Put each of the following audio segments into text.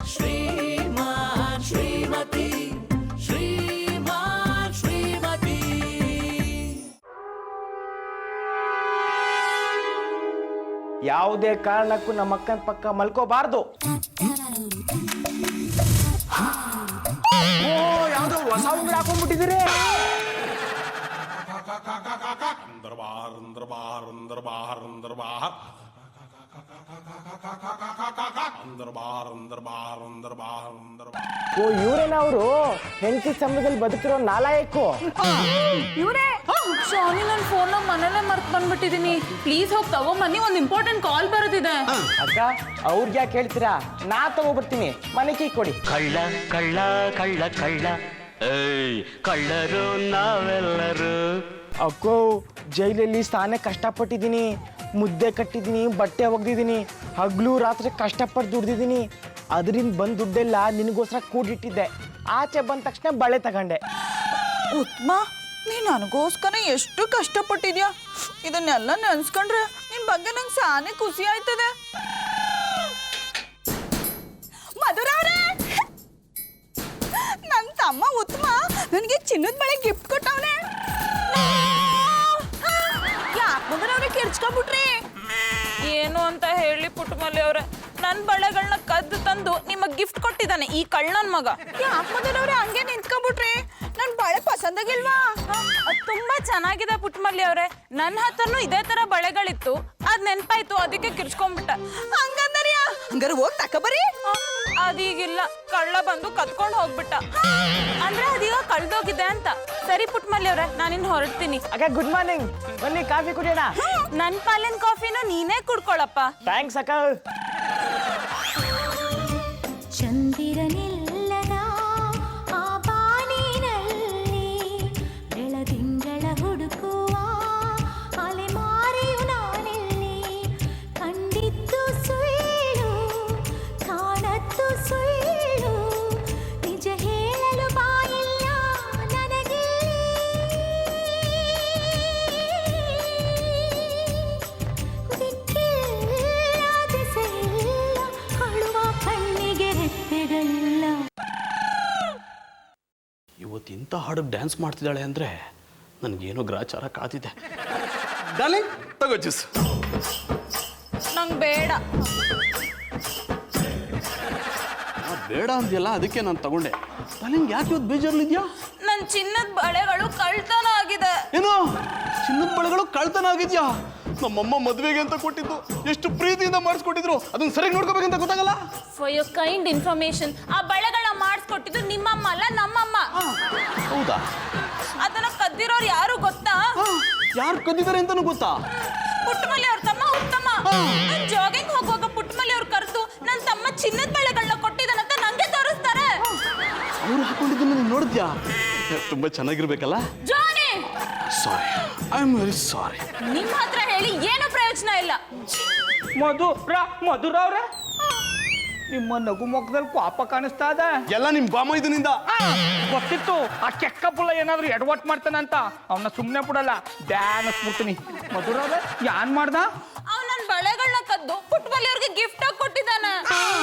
ಶ್ರೀಮಾನ್ ಶ್ರೀಮತಿ ಶ್ರೀಮಾನ್ ಶ್ರೀಮತಿ. ಯಾವುದೇ ಕಾರಣಕ್ಕೂ ನಮ್ಮ ಅಕ್ಕನ ಪಕ್ಕ ಮಲ್ಕೋಬಾರ್ದು. ಓ ಯಾವ್ದೋ ಹೊಸ ಉಂಗ್ರ ಹಾಕೊಂಡ್ಬಿಟ್ಟಿದ್ದೀರಿ. ಓ ಇವ್ರೇನ ಅವರು ಹೆಂಡತಿ ಸಮಯದಲ್ಲಿ ಬದುಕಿರೋ ನಾಲಾಯಕು. ಇವ್ರೇ ಶಾನಿ, ನನ್ನ ಫೋನ್ ಮನೇಲೆ ಮರ್ತ್ ಬಂದ್ಬಿಟ್ಟಿದೀನಿ. ಪ್ಲೀಸ್ ಹೋಗಿ ತಗೊಂಬನ್ನಿ, ಒಂದು ಇಂಪಾರ್ಟೆಂಟ್ ಕಾಲ್ ಬರೋದಿದೆ. ಅಕ್ಕ ಅವ್ರಿಗೆ ಯಾಕೆ ಹೇಳ್ತೀರಾ, ನಾ ತಗೋಬರ್ತೀನಿ. ಮನೆ ಕೀ ಕೊಡಿ. ಕಳ್ಳ ಕಳ್ಳ ಕಳ್ಳ ಕಳ್ಳ ಏಯ್ ಕಳ್ಳರು ನಾವೆಲ್ಲರೂ. ಅಕ್ಕೋ ಜೈಲಲ್ಲಿ ಸ್ಥಾನ ಕಷ್ಟಪಟ್ಟಿದ್ದೀನಿ, ಮುದ್ದೆ ಕಟ್ಟಿದ್ದೀನಿ, ಬಟ್ಟೆ ಒಗ್ದಿದ್ದೀನಿ, ಹಗ್ಲು ರಾತ್ರಿ ಕಷ್ಟಪಟ್ಟು ದುಡ್ದಿದ್ದೀನಿ. ಅದರಿಂದ ಬಂದ ದುಡ್ಡೆಲ್ಲ ನಿನಗೋಸ್ಕರ ಕೂಡಿಟ್ಟಿದ್ದೆ. ಆಚೆ ಬಂದ ತಕ್ಷಣ ಬಳೆ ತಗೊಂಡೆ. ಉತ್ಮ, ನೀ ನನಗೋಸ್ಕರ ಎಷ್ಟು ಕಷ್ಟಪಟ್ಟಿದ್ಯಾ. ಇದನ್ನೆಲ್ಲ ನೆನ್ಸ್ಕೊಂಡ್ರೆ ನಿನ್ ಬಗ್ಗೆ ನಂಗೆ ಸಾನೆ ಖುಷಿ ಆಯ್ತದೆ. ಮಧುರ ಅವ್ರೆ, ನನ್ನ ತಮ್ಮ ಉತ್ಮ ನನಗೆ ಚಿನ್ನದ ಬಳೆ ಗಿಫ್ಟ್ ಕೊಟ್ಟವನೆ. ಯಾಕೆ ಮಧುರ ಅವ್ರೆ ಕಿರ್ಚ್ಕೊಂಡ್ಬಿಟ್ರಿ? ಏನು ಅಂತ ಹೇಳಿ ಪುಟ್ಟಮಲ್ಲಿ ಅವ್ರೆ, ನನ್ನ ಬಳೆಗಳನ್ನ ಕದ್ದು ತಂದು ನಿಮಗೆ ಗಿಫ್ಟ್ ಕೊಟ್ಟಿದ್ದಾನೆ ಈ ಕಳ್ಳನ ಮಗ. ಯಾಕೆ ಮಧುರ ಅವ್ರೆ ಹಂಗೆ ನಿಂತ್ಕೊಂಡ್ಬಿಟ್ರಿ? ನನ್ನ ಬಳೆ ಪಸಂದಾಗಿಲ್ವಾ? ತುಂಬಾ ಚೆನ್ನಾಗಿದೆ ಪುಟ್ಟಮಲ್ಲಿ ಅವ್ರೆ. ನನ್ನ ಹತ್ರನೂ ಇದೇ ತರ ಬಳೆಗಳಿತ್ತು, ಅದ್ ನೆನ್ಪಾಯ್ತು, ಅದಕ್ಕೆ ಕಿರ್ಚ್ಕೊಂಡ್ಬಿಟ್ಟ. ಹಂಗಾರೆ ಹೋಗಿ ತಕಬರಿ. ಅದೀಗಿಲ್ಲ, ಕಳ್ಳ ಬಂದು ಕತ್ಕೊಂಡು ಹೋಗ್ಬಿಟ್ಟ. ಅಂದ್ರೆ ಅದೀಗ ಕಳ್ದೋಗಿದೆ ಅಂತ. ಸರಿ ಪುಟ್ಟಮಲ್ಲಿ ಅವ್ರೆ, ನಾನಿನ್ ಹೊರಡ್ತೀನಿ. ಅಕ್ಕ ಗುಡ್ ಮಾರ್ನಿಂಗ್, ಬನ್ನಿ ಕಾಫಿ ಕುಡಿಯೋಣ. ನನ್ ಪಾಲಿನ ಕಾಫಿನೂ ನೀನೇ ಕುಡ್ಕೊಳಪ್ಪ. ಥ್ಯಾಂಕ್ಸ್ ಅಕ್ಕ. ಚಂದಿರನಿಲ್ಲದ ಆ ಬಾನಿನಲ್ಲಿ ಬೆಳದಿಂಗಳ ಹುಡುಕುವ ಅಲೆಮಾರಿಯು ನಾನೆಲ್ಲಿ. ಕಂಡಿದ್ದು ಸುಳ್ಳು ಕಾಣದ್ದು ಸುಳ್ಳು, ನಿಜ ಹೇಳಲು ಬಾಯಿಲ್ಲ ನನಗೆ. ದಿಕ್ಕಿಲ್ಲ ದಿಸೆಯಿಲ್ಲ, ಅಳುವ ಕಣ್ಣಿಗೆ ರೆಪ್ಪೆಗಳಿಲ್ಲ. ಇವತ್ತು ಇಂಥ ಹಾಡಿಗೆ ಡ್ಯಾನ್ಸ್ ಮಾಡ್ತಿದ್ದಾಳೆ ಅಂದರೆ ನನಗೇನೋ ಗ್ರಾಚಾರ ಕಾದಿದೆ. ಡಾರ್ಲಿಂಗ್ ತಗೋ ಜ್ಯೂಸ್. ನಂಗೆ ಬೇಡ. ಬೇಡ ಅಂದ್ಯಲ್ಲ, ಅದಕ್ಕೆ ನಾನು ತಗೊಂಡೆ. ಡಾರ್ಲಿಂಗ್ ಯಾಕೆ ಇವತ್ತು ಬೇಜಾರಲ್ಲಿದ್ಯಾ? ನನ್ನ ಚಿನ್ನದ ಬಳೆಗಳು ಕಳ್ತನ ಆಗಿದೆ. ಏನು ಚಿನ್ನದ ಬಳೆಗಳು ಕಳ್ತನ ಆಗಿದ್ಯಾ? ನಮ್ಮಮ್ಮ ಮದುವೆಗೆ ಅಂತ ಕೊಟ್ಟಿದ್ದು, ಎಷ್ಟು ಪ್ರೀತಿಯಿಂದ ಮಾಡಿಸ್ಕೊಟ್ಟಿದ್ರು, ಅದನ್ನ ಸರಿಯಾಗಿ ನೋಡ್ಕೋಬೇಕಂತ ಗೊತ್ತಾಗಲ್ಲ. ಫಾರ್ ಯೋರ್ ಕೈಂಡ್ ಇನ್ಫಾರ್ಮೇಶನ್, ಆ ಬಳೆಗಳನ್ನ ಮಾಡಿಸ್ಕೊಟ್ಟಿದ್ದು ನಿಮ್ಮಮ್ಮ ಅಲ್ಲ, ನಮ್ಮಮ್ಮ. ಹೌದಾ? ಅದನ್ನ ಕದ್ದಿರೋರು ಯಾರು ಗೊತ್ತಾ? ಯಾರು ಕದ್ದಿದ್ದಾರೆ ಅಂತಾನು ಗೊತ್ತಾ? ಪುಟ್ಟಮಲ್ಲಿ ಅವ್ರ ತಮ್ಮ ಉತ್ತಮ. ನಾನು ಜಾಗಿಂಗ್ ಹೋಗುವಾಗ ಪುಟ್ಟಮಲ್ಲಿ ಅವ್ರು ಕರೆದು ನನ್ನ ತಮ್ಮ ಚಿನ್ನದ ಬಳೆಗಳನ್ನ ಕೊಟ್ಟಿದ್ದಾನಂತ ನಂಗೆ ತೋರಿಸ್ತಾರೆ. ಅವ್ರು ಹಾಕೊಂಡಿದ್ದನ್ನು ನೀನು ನೋಡಿದ್ಯಾ? ತುಂಬಾ ಚೆನ್ನಾಗಿರ್ಬೇಕಲ್ಲ. ಜಾನಿ, ಸಾರಿ, ಐ ಆಮ್ ವೆರಿ ಸಾರಿ. ನಿಮ್ಮ ಹತ್ರ ಹೇಳಿ ಏನು ಪ್ರಯೋಜನ ಇಲ್ಲ. ಮಧುರ ಅವ್ರೆ, ನಿಮ್ಮ ನಗು ಮುಖದಲ್ಲಿ ಪಾಪ ಕಾಣಿಸ್ತಾ ಇದೆ. ಎಲ್ಲ ನಿಮ್ ಬಾಮ ಇದನಿಂದ. ಗೊತ್ತಿತ್ತು ಆ ಕೆಕ್ಕ ಪುಲ್ಲ ಏನಾದ್ರು ಎಡವಟ್ ಮಾಡ್ತಾನಂತ. ಅವನ್ನ ಸುಮ್ಮನೆ ಬಿಡಲ್ಲ, ಡ್ಯಾನ್ಸ್ ಬಿಡ್ತೀನಿ. ಮಧುರ ಅವ್ರೆ ಯಾನ್ ಮಾಡ್ದ? ಅವ್ನು ನನ್ನ ಬಳೆಗಳನ್ನ ಕದ್ದು ಪುಟ್ಟಮಲ್ಲಿ ಅವ್ರಿಗೆ ಗಿಫ್ಟ್ ಆಗಿ ಕೊಟ್ಟಿದ್ದಾನೆ.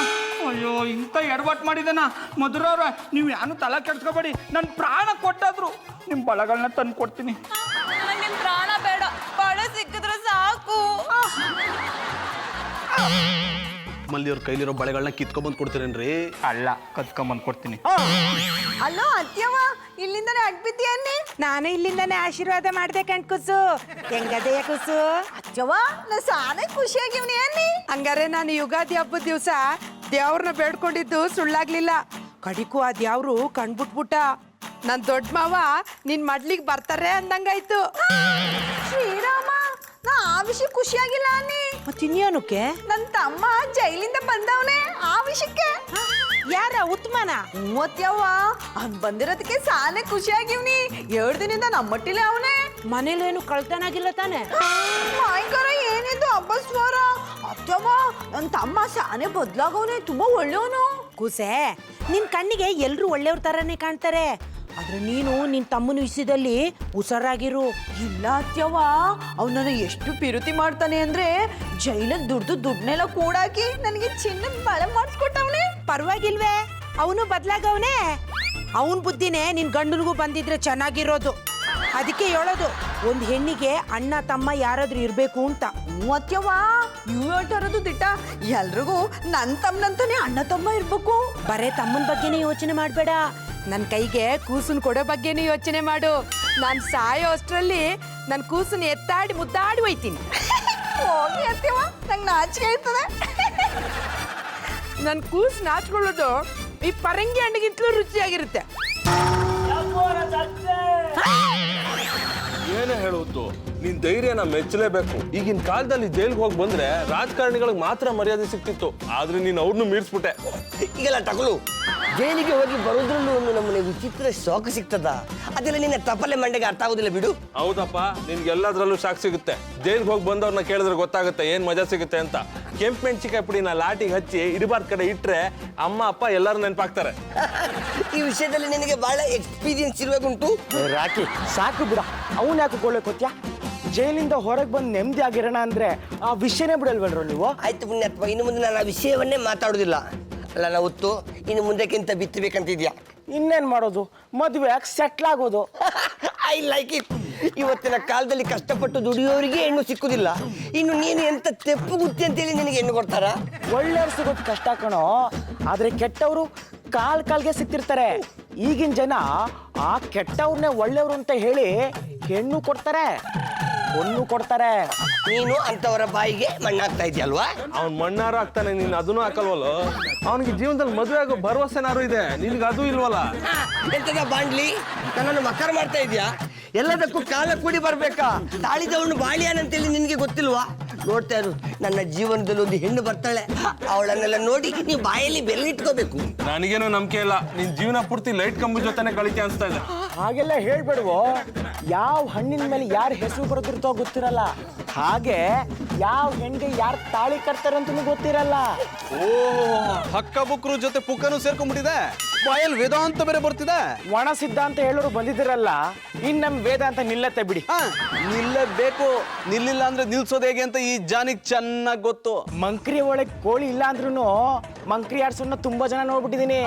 ಅಯ್ಯೋ, ಇಂಥ ಎಡವಟ್ ಮಾಡಿದಾನ. ಮಧುರ ಅವ್ರೆ ನೀವು ಯಾನು ತಲೆ ಕೆಡ್ಸ್ಕೋಬೇಡಿ, ನನ್ನ ಪ್ರಾಣ ಕೊಟ್ಟಾದ್ರು ನಿಮ್ಮ ಬಳೆಗಳನ್ನ ತಂದು ಕೊಡ್ತೀನಿ. ನನಗೆ ನಿಮ್ ಪ್ರಾಣ ಬೇಡ, ಬಳೆ ಸಿಕ್ಕಿದ್ರೆ ಸಾಕು. ಮಲ್ಲಿಯವ್ರ ಕೈಲಿರೋ ಬಳೆಗಳನ್ನ ಕಿತ್ಕೊಂಡ್ಬಂದು ಕೊಡ್ತೀರೇನ್ರಿ? ಅಲ್ಲ, ಕತ್ಕೊಂಬಂದು ಕೊಡ್ತೀನಿ. ಅಲ್ಲೋ ಅತ್ಯವ, ಇಲ್ಲಿಂದಾನೆ ಅಡ್ಬಿದ್ದಿ. ನಾನು ಇಲ್ಲಿಂದಾನೆ ಆಶೀರ್ವಾದ ಮಾಡ್ದೆ ಕಣ್ಕುಸು. ಹೆಂಗದೆಯ ಕುಸು? ಅತ್ಯವ, ನಾ ಸಾನೆ ಖುಷಿಯಾಗಿವ್ನಿ ಅನ್ನಿ. ಹಂಗಾರೆ ನಾನು ಯುಗಾದಿ ಹಬ್ಬದ ದಿವಸ ದೇವ್ರನ್ನ ಬೇಡ್ಕೊಂಡಿದ್ದು ಸುಳ್ಳಾಗ್ಲಿಲ್ಲ. ಕಡಿಕು ಆ ದೇವ್ರು ಕಣ್ಬಿಟ್ಬಿಟ್ಟ. ನನ್ ದೊಡ್ಡ ಮಾವ ನಿನ್ ಮಡ್ಲಿಗೆ ಬರ್ತಾರೆ ಅಂದಂಗಾಯ್ತು. ಶ್ರೀರಾಮ, ನಾ ಆ ವಿಷಯ ಖುಷಿಯಾಗಿಲ್ಲ ಅನ್ನಿ. ಮತ್ತಿನ್ಯಾನಕ್ಕೆ? ನನ್ನ ತಮ್ಮ ಜೈಲಿಂದ ಬಂದವನೇ, ಆ ವಿಷಯಕ್ಕೆ. ಯಾರ ಉತ್ತಮನ? ಮೂವತ್ಯವ್ವ, ಅವ್ನ್ ಬಂದಿರೋದಕ್ಕೆ ಸಾನೆ ಖುಷಿಯಾಗಿವ್ನಿ. 7 ದಿನದಿಂದ ನಮ್ಮಟ್ಟಿಲೆ ಅವನೇ. ಮನೇಲೇನು ಕಳ್ತನಾಗಿಲ್ಲ ತಾನೆ? ಸಾಯಂಕಾಲ ಏನಿದು ಅಬ್ಬಸ್ವಾರ. ಅತ್ತವ್ವ, ನನ್ನ ತಮ್ಮ ಸಾನೆ ಬದ್ಲಾಗವನೇ, ತುಂಬಾ ಒಳ್ಳೆಯವನು. ಕೂಸೆ, ನಿನ್ ಕಣ್ಣಿಗೆ ಎಲ್ರು ಒಳ್ಳೆಯವ್ರ ತರನೇ ಕಾಣ್ತಾರೆ. ಆದ್ರೆ ನೀನು ನಿನ್ ತಮ್ಮನ ವಿಷಯದಲ್ಲಿ ಹುಷಾರಾಗಿರು. ಇಲ್ಲ ಅತ್ಯವ್ವ, ಅವನನ್ನ ಎಷ್ಟು ಪಿರುತಿ ಮಾಡ್ತಾನೆ ಅಂದ್ರೆ ಜೈಲಲ್ಲಿ ದುಡ್ಡನ್ನೆಲ್ಲ ಕೂಡಾಕಿ ನನಗೆ ಚಿನ್ನದ ಬಳೆ ಮಾಡಿಸ್ಕೊಟ್ಟವನೆ. ಪರವಾಗಿಲ್ವೇ, ಅವನು ಬದ್ಲಾಗವನೆ. ಅವನ ಬುದ್ಧಿನೇ ನಿನ್ ಗಂಡನಿಗೂ ಬಂದಿದ್ರೆ ಚೆನ್ನಾಗಿರೋದು. ಅದಕ್ಕೆ ಹೇಳೋದು, ಒಂದ್ ಹೆಣ್ಣಿಗೆ ಅಣ್ಣ ತಮ್ಮ ಯಾರಾದ್ರೂ ಇರ್ಬೇಕು ಅಂತ. ಅತ್ಯವ್ವ, ನೀವು ಹೇಳ್ತಾ ಇರೋದು ದಿಟ್ಟ. ಎಲ್ರಿಗೂ ನನ್ ತಮ್ಮನಂತಾನೆ ಅಣ್ಣ ತಮ್ಮ ಇರ್ಬೇಕು. ಬರೇ ತಮ್ಮನ ಬಗ್ಗೆನೇ ಯೋಚನೆ ಮಾಡ್ಬೇಡ, ನನ್ನ ಕೈಗೆ ಕೂಸನ್ ಕೊಡೋ ಬಗ್ಗೆನೂ ಯೋಚನೆ ಮಾಡು. ನಾನು ಸಾಯೋ ಅಷ್ಟರಲ್ಲಿ ನನ್ನ ಕೂಸನ್ ಎತ್ತಾಡಿ ಮುದ್ದಾಡಿ ಹೋಯ್ತೀನಿ. ಹೋಗಿ ಅತ್ಯವ್ವ, ನಂಗೆ ನಾಚಿಕೆ ಆಯ್ತದೆ. ನನ್ನ ಕೂಸು ನಾಚ್ಕೊಳ್ಳೋದು ಈ ಪರಂಗಿ ಹಣ್ಣಿಗಿಂತಲೂ ರುಚಿಯಾಗಿರುತ್ತೆ. ಏನೇ ಹೇಳುವುದು, ನಿನ್ ಧೈರ್ಯನ ಮೆಚ್ಚಲೇಬೇಕು. ಈಗಿನ ಕಾಲದಲ್ಲಿ ಜೈಲ್ಗೆ ಹೋಗಿ ಬಂದ್ರೆ ರಾಜಕಾರಣಿಗಳಿಗೆ ಮಾತ್ರ ಮರ್ಯಾದೆ ಸಿಕ್ತಿತ್ತು, ಆದ್ರೆ ನೀನ್ ಅವ್ರನ್ನು ಮೀರ್ಸ್ಬಿಟ್ಟೆ. ಈಗೆಲ್ಲ ತಗೊಳ್ಳು, ಜೈಲಿಗೆ ಹೋಗಿ ಬರೋದ್ರಲ್ಲೂ ಒಂದು ನಮ್ಮನೆ ವಿಚಿತ್ರ ಶೋಕ ಸಿಗ್ತದ. ಅದೆಲ್ಲ ನಿನ್ನ ತಪ್ಪಲೆ ಮಂಡೆಗೆ ಅರ್ಥ ಆಗೋದಿಲ್ಲ ಬಿಡು. ಹೌದಪ್ಪ, ನಿನ್ಗೆಲ್ಲದ್ರಲ್ಲೂ ಶಾಕ್ ಸಿಗುತ್ತೆ. ಜೈಲ್ಗೆ ಹೋಗಿ ಬಂದವ್ರನ್ನ ಕೇಳಿದ್ರೆ ಗೊತ್ತಾಗುತ್ತೆ ಏನ್ ಮಜಾ ಸಿಗುತ್ತೆ ಅಂತ. ಕೆಂಪು ಮೆಣಸಿಕಾಯಿ ಪುಡಿನ ಲಾಟಿಗೆ ಹಚ್ಚಿ ಇಡಬಾರ್ದ ಕಡೆ ಇಟ್ರೆ ಅಮ್ಮ ಅಪ್ಪ ಎಲ್ಲರೂ ನೆನಪಾಗ್ತಾರೆ. ಈ ವಿಷಯದಲ್ಲಿ ನಿನಗೆ ಬಹಳ ಎಕ್ಸ್ಪೀರಿಯನ್ಸ್ ಇರಬೇಕುಂಟು. ರಾಕಿ ಸಾಕು ಬಿಡ, ಅವನ್ ಯಾಕೆ ಕೊಳ್ಳೋಕೋತ್ಯಾ? ಜೈಲಿಂದ ಹೊರಗೆ ಬಂದು ನೆಮ್ಮದಿ ಆಗಿರೋಣ ಅಂದ್ರೆ ಆ ವಿಷಯನೇ ಬಿಡಲ್ವಲ್ರು ನೀವು? ಆಯ್ತು ಪುಣ್ಯಾತ್ಮ, ಇನ್ನು ಮುಂದೆ ನಾನು ಆ ವಿಷಯವನ್ನೇ ಮಾತಾಡೋದಿಲ್ಲ. ಅಲ್ಲ ನಾವು ಹೊತ್ತು ಇನ್ನು ಮುಂದಕ್ಕಿಂತ ಬಿತ್ತಬೇಕಂತಿದ್ಯಾ? ಇನ್ನೇನ್ ಮಾಡೋದು, ಮದುವೆ ಸೆಟ್ಲ್ ಆಗೋದು. I like it. ಇವತ್ತಿನ ಕಾಲದಲ್ಲಿ ಕಷ್ಟಪಟ್ಟು ದುಡಿಯೋರಿಗೆ ಹೆಣ್ಣು ಸಿಕ್ಕುದಿಲ್ಲ, ಇನ್ನು ನೀನು ಎಂತ ತೆಪ್ಪು ಗುತ್ತಿ ಅಂತೇಳಿ ನಿನಗೆ ಹೆಣ್ಣು ಕೊಡ್ತಾರ? ಒಳ್ಳೆಯವ್ರು ಸಿಗೋದು ಕಷ್ಟ ಕಣೋ, ಆದ್ರೆ ಕೆಟ್ಟವರು ಕಾಲ್ಗೆ ಸಿಕ್ತಿರ್ತಾರೆ. ಈಗಿನ ಜನ ಆ ಕೆಟ್ಟವ್ರನ್ನೇ ಒಳ್ಳೆಯವರು ಅಂತ ಹೇಳಿ ಹೆಣ್ಣು ಕೊಡ್ತಾರೆ, ಹೊನ್ನು ಕೊಡ್ತಾರೆ. ನೀನು ಅಂತವರ ಬಾಯಿಗೆ ಮಣ್ಣಾಗ್ತಾ ಇದೆಯಲ್ವಾ? ಅವ್ನ್ ಮಣ್ಣಾರು ಆಗ್ತಾನೆ, ನೀನ್ ಅದನ್ನು ಹಾಕಲ್ವಲ್ಲ. ಅವನಿಗೆ ಜೀವನದಲ್ಲಿ ಮದುವೆ ಆಗೋ ಭರವಸೆನಾರು ಇದೆ, ನಿನ್ಗೆ ಅದು ಇಲ್ವಲ್ಲ. ಎಂತದ ಬಾಂಡ್ಲಿ, ನನ್ನನ್ನು ಮಕರ್ ಮಾಡ್ತಾ ಇದೆಯಾ? ಎಲ್ಲದಕ್ಕೂ ಕಾಲ ಕೂಡಿ ಬರ್ಬೇಕಾ? ತಾಳಿದವನು ಬಾಳಿಯಾನಂತೇಳಿ ನಿನಗೆ ಗೊತ್ತಿಲ್ವಾ? ನೋಡ್ತಾ ಇರು, ನನ್ನ ಜೀವನದಲ್ಲಿ ಒಂದು ಹೆಣ್ಣು ಬರ್ತಾಳೆ, ಅವಳನ್ನೆಲ್ಲ ನೋಡಿ ನೀವು ಬಾಯಲ್ಲಿ ಬೆರಳಿಟ್ಕೋಬೇಕು. ನನಗೇನೋ ನಂಬಿಕೆ ಇಲ್ಲ, ನಿನ್ ಜೀವನ ಪೂರ್ತಿ ಲೈಟ್ ಕಂಬ ಜೊತೆನೆ ಕಳಿಕೆ ಅನ್ಸ್ತಾ ಇದೆ. ಹಾಗೆಲ್ಲ ಹೇಳ್ಬೇಡ್ವೋ, ಯಾವ ಹಣ್ಣಿನ ಮೇಲೆ ಯಾರ ಹೆಸರು ಬರೆದಿರ್ತೋ ಗೊತ್ತಿರಲ್ಲ, ಹಾಗೆ ಯಾವ ಹೆಣ್ಣಿಗೆ ಯಾರು ತಾಳಿ ಕಟ್ತಾರೆ ಅಂತನೂ ಗೊತ್ತಿರಲ್ಲ. ಓ, ಹಕ್ಕ ಬುಕ್ರು ಜೊತೆ ಪುಕ್ಕನು ಸೇರ್ಕೊಂಡ್ಬಿಟ್ಟಿದೆ. ಬಾಯಲ್ಲಿ ವೇದಾಂತ ಬೇರೆ ಬರ್ತಿದೆ. ಒಣ ಸಿದ್ಧಾಂತ ಹೇಳೋರು ಬಂದಿದ್ದೀರಲ್ಲ, ಇನ್ ನಮ್ ವೇದಾಂತ ನಿಲ್ಲತ್ತೆ ಬಿಡಿ. ನಿಲ್ಲಬೇಕು, ನಿಲ್ಲಿಲ್ಲ ಅಂದ್ರೆ ನಿಲ್ಸೋದು ಹೇಗೆ ಅಂತ ಈ ಜಾನಿಗೆ ಚೆನ್ನಾಗಿ ಗೊತ್ತು. ಮಂಕ್ರಿ ಒಳಗೆ ಕೋಳಿ ಇಲ್ಲ ಅಂದ್ರೂ ಮಂಕ್ರಿ ಆಡ್ಸೋನ್ನ ತುಂಬಾ ಜನ ನೋಡ್ಬಿಟ್ಟಿದೀನಿ.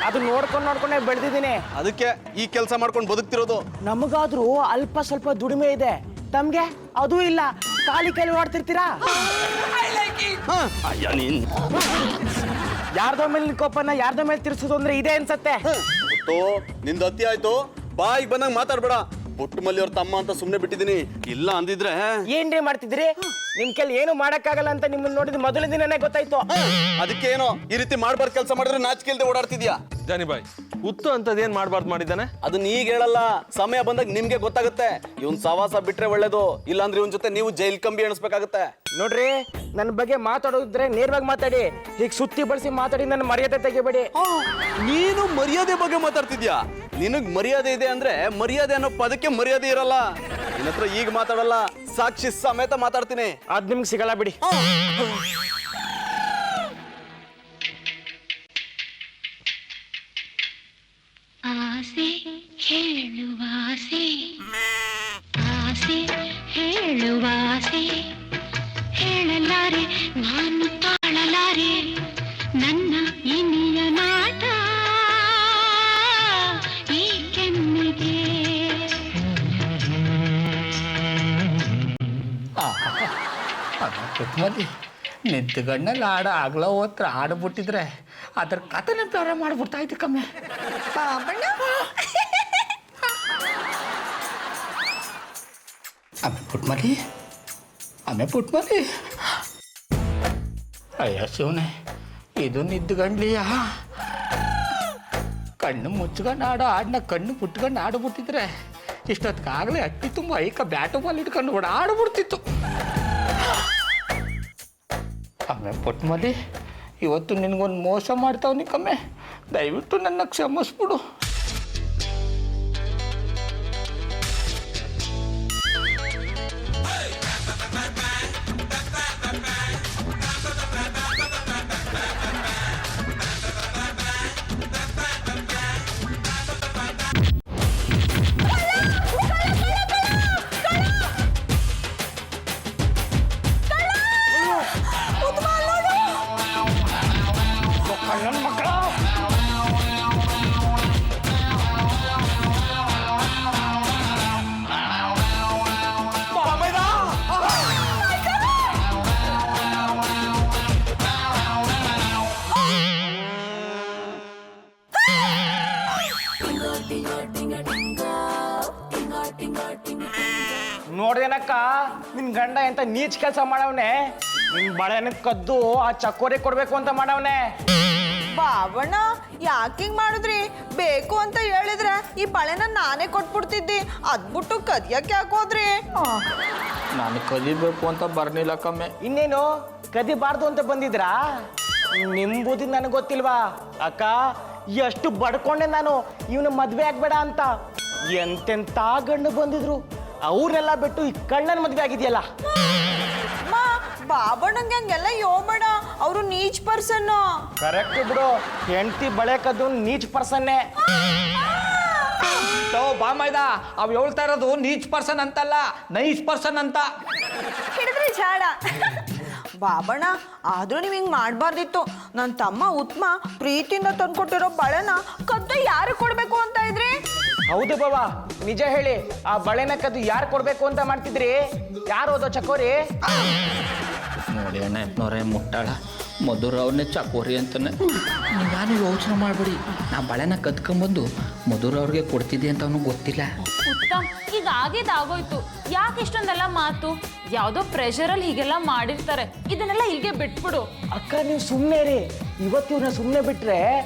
ಅದು ನೋಡ್ಕೊಂಡೇ ಬೆಳೆದಿದ್ದೀನಿ. ಅದಕ್ಕೆ ಈ ಕೆಲಸ ಮಾಡ್ಕೊಂಡು ಬದುಕ್ತಿರೋದು. ನಮಗಾದ್ರೂ ಅಲ್ಪ ಸ್ವಲ್ಪ ದುಡಿಮೆ ಇದೆ, ತಮ್ಗೆ ಅದೂ ಇಲ್ಲ, ಖಾಲಿ ಕೈಲಿ ಓಡ್ತಿರ್ತೀರಾ. ಯಾರ್ದೋ ಮೇಲೆ ಕೋಪನ ಯಾರ್ದೋ ಮೇಲೆ ತಿರ್ಸೋದು ಅಂದ್ರೆ ಇದೆ ಅನ್ಸತ್ತೆ. ನಿಂದ ಅತಿ ಆಯ್ತು, ಬಾಯಿಗೆ ಬಂದಂಗ ಮಾತಾಡ್ಬೇಡ. ಪುಟ್ಟು ಮಲ್ಲಿ ಅವ್ರ ತಮ್ಮ ಅಂತ ಸುಮ್ನೆ ಬಿಟ್ಟಿದೀನಿ, ಇಲ್ಲ ಅಂದಿದ್ರೆ ಏನ್ರಿ ಮಾಡ್ತಿದ್ರಿ? ನಿಮ್ ಕೆಲ ಏನು ಮಾಡಕ್ಕಾಗಲ್ಲ ಅಂತ ನಿಮ್ಮನ್ನ ನೋಡಿದ ಮೊದಲ ದಿನನೇ ಗೊತ್ತಾಯ್ತು. ಅದಕ್ಕೆ ಏನೋ ಈ ರೀತಿ ಮಾಡ್ಬಾರ್ದು ಕೆಲಸ ಮಾಡಿದ್ರೆ ನಾಚಿಕೆ ಇಲ್ದೆ ಓಡಾಡ್ತಿದ್ಯಾ? ಜಾನಿಬಾಯ್, ಹುತ್ತು ಅಂತದೇನ್ ಮಾಡ್ಬಾರ್ದು ಮಾಡಿದ್ದಾನೆ? ಅದನ್ನ ಈಗ ಹೇಳಲ್ಲ, ಸಮಯ ಬಂದಾಗ ನಿಮ್ಗೆ ಗೊತ್ತಾಗುತ್ತೆ. ಇವನ್ ಸವಾಸ ಬಿಟ್ರೆ ಒಳ್ಳೇದು, ಇಲ್ಲಾಂದ್ರೆ ಇವನ್ ಜೊತೆ ನೀವು ಜೈಲ್ ಕಂಬಿ ಎಣಿಸ್ಬೇಕಾಗತ್ತೆ. ನೋಡ್ರಿ, ನನ್ನ ಬಗ್ಗೆ ಮಾತಾಡೋದಿದ್ರೆ ನೇರವಾಗಿ ಮಾತಾಡಿ, ಹೀಗೆ ಸುತ್ತಿ ಬಳಸಿ ಮಾತಾಡಿ ನನ್ನ ಮರ್ಯಾದೆ ತೆಗಿಬೇಡಿ. ನೀನು ಮರ್ಯಾದೆ ಬಗ್ಗೆ ಮಾತಾಡ್ತಿದ್ಯಾ? ನಿನಗ್ ಮರ್ಯಾದೆ ಇದೆ ಅಂದ್ರೆ ಮರ್ಯಾದೆ ಅನ್ನೋ ಪದಕ್ಕೆ ಮರ್ಯಾದೆ ಇರಲ್ಲ. ನಿನ್ನ ಹತ್ರ ಈಗ ಮಾತಾಡಲ್ಲ, ಸಾಕ್ಷಿ ಸಮೇತ ಮಾತಾಡ್ತೀನಿ. ಅದ್ ನಿಮ್ಗೆ ಸಿಗಲ್ಲ ಬಿಡಿ. ಆಸೆ ಹೇಳುವಾಸೆ, ಆಸೆ ಹೇಳುವಾಸೆ, ಹೇಳಲಾರೆ ನಾನು ತಾಳಲಾರೆ ನನ್ನ ಇನಿಯ ನಾಟ ಈ ಕೆನ್ನಿಗೆ. ಕುತ್ಮಲ್ಲಿ ನಿಂತ್ಗಣ್ಣಲ್ಲಿ ಆಗ್ಲ ಹೋತ್ರ ಆಡ್ಬಿಟ್ಟಿದ್ರೆ ಅದ್ರ ಕಥೆನ ಬೇರೆ ಮಾಡ್ಬಿಡ್ತಾ ಇತ್ತು ಕಮ್ಮಿ. ಆಮೇಲೆ ಪುಟ್ಮಲ್ಲಿ ಅಯ್ಯ ಶಿವನೇ, ಇದು ನಿದ್ದುಗಂಡ್ಲಿಯ ಕಣ್ಣು ಮುಚ್ಕೊಂಡು ಆಡೋ ಆಡನ್ನ ಕಣ್ಣು ಪುಟ್ಕೊಂಡು ಆಡ್ಬಿಟ್ಟಿದ್ರೆ ಇಷ್ಟೊತ್ತಿಗಾಗಲೇ ಅಟ್ಟಿ ತುಂಬ ಐಕ ಬ್ಯಾಟು ಬಾಲ್ ಇಟ್ಕೊಂಡು ಕೂಡ ಆಡ್ಬಿಡ್ತಿತ್ತು. ಆಮೇಲೆ ಪುಟ್ಮಲ್ಲಿ, ಇವತ್ತು ನಿನಗೊಂದು ಮೋಸ ಮಾಡ್ತಾವ್ನಿ ಕಮ್ಮೆ, ದಯವಿಟ್ಟು ನನ್ನ ಕ್ಷಮಿಸ್ಬಿಡು. ನೋಡ್ದೇನಕ್ಕ ನಿನ್ ಗಂಡ ಎಂತ ನೀಚ್ ಕೆಲಸ ಮಾಡವನೆ. ನಿನ್ ಬಳೆನ ಕದ್ದು ಆ ಚಕೋರಿ ಕೊಡ್ಬೇಕು ಅಂತ ಮಾಡವನೆ. ಬಾಬಣ್ಣ ಯಾಕಿಂಗ್ ಮಾಡಿದ್ರಿ? ಬೇಕು ಅಂತ ಹೇಳಿದ್ರೆ ಈ ಬಳೆನ ನಾನೇ ಕೊಟ್ಬಿಡ್ತಿದ್ದಿ, ಅದ್ಬಿಟ್ಟು ಕದಿಯಕ್ಕೆ ಯಾಕೋದ್ರಿ? ನಾನು ಕಲಿಬೇಕು ಅಂತ ಬರ್ನಿಲ್ಲ ಕಮ್ಮೆ. ಇನ್ನೇನು ಕದಿಬಾರ್ದು ಅಂತ ಬಂದಿದ್ರಾ? ನಿಂಬುದಿ ನನಗೆ ಗೊತ್ತಿಲ್ವಾ ಅಕ್ಕ? ಎಷ್ಟು ಬಡ್ಕೊಂಡೆ ನಾನು ಇವನು ಮದ್ವೆ ಆಗ್ಬೇಡ ಅಂತ. ಎಂತೆಂತ ಗಂಡು ಬಂದಿದ್ರು, ಅವ್ರನ್ನೆಲ್ಲ ಬಿಟ್ಟು ಈ ಕಣ್ಣನ್ ಮದ್ವೆ ಆಗಿದೆಯಲ್ಲ. ಬಾಬಣ್ಣಂಗೆ ಹಂಗೆಲ್ಲ ಯೋಬೇಡ, ಅವರು ನೀಚ್ ಪರ್ಸನ್. ಕರೆಕ್ಟ್ ಬಿಡು, ಹೆಂಡತಿ ಬಳೆ ಕದ್ದು ನೀಚ್ ಪರ್ಸನ್ನೇ. ಬಾ ಮೈದ, ಅವ್ ಹೇಳ್ತಾ ಇರೋದು ನೀಚ್ ಪರ್ಸನ್ ಅಂತಲ್ಲ, ನೈಸ್ ಪರ್ಸನ್ ಅಂತ. ಹಿಡಿದ್ರಿ ಚಾಡ. ಬಾಬಣ್ಣ ಆದ್ರೂ ನೀವು ಹಿಂಗ್ ಮಾಡ್ಬಾರ್ದಿತ್ತು. ನನ್ನ ತಮ್ಮ ಉತ್ತಮ ಪ್ರೀತಿಯಿಂದ ತಂದ್ಕೊಟ್ಟಿರೋ ಬಳೆನ ಕದ್ದ ಯಾರು ಕೊಡ್ಬೇಕು ಅಂತ ಇದ್ರಿ? ಹೌದು ಬಾವ, ನಿಜ ಹೇಳಿ, ಆ ಬಳೆನ ಕದ್ದು ಯಾರು ಕೊಡ್ಬೇಕು ಅಂತ ಮಾಡ್ತಿದ್ರಿ? ಯಾರು ಹೋದೋ ಚಕೋರಿ? ನೋಡಿ ಅಣ್ಣ ಎತ್ನವ್ರೆ ಮುಟ್ಟಾಳ ಮಧುರ ಅವ್ರನ್ನೇ ಚಕೋರಿ ಅಂತಾನೆ. ನಾನು ಯೋಚನೆ ಮಾಡ್ಬೇಡಿ, ನಾ ಬಳೆನ ಕದ್ಕೊಂಬಂದು ಮಧುರ ಅವ್ರಿಗೆ ಕೊಡ್ತಿದ್ದೆ ಅಂತ ಅವನು ಗೊತ್ತಿಲ್ಲ. ಉತ್ತಮ್, ಈಗ ಆಗೋಯ್ತು, ಯಾಕೆ ಇಷ್ಟೊಂದೆಲ್ಲ ಮಾತು? ಯಾವ್ದೋ ಪ್ರೆಷರಲ್ಲಿ ಹೀಗೆಲ್ಲ ಮಾಡಿರ್ತಾರೆ, ಇದನ್ನೆಲ್ಲ ಹೀಗೆ ಬಿಟ್ಬಿಡು. ಅಕ್ಕ ನೀವು ಸುಮ್ಮನೆ ರೀ. ಇವತ್ತು ಇವ್ರನ್ನ ಸುಮ್ಮನೆ ಬಿಟ್ರೆ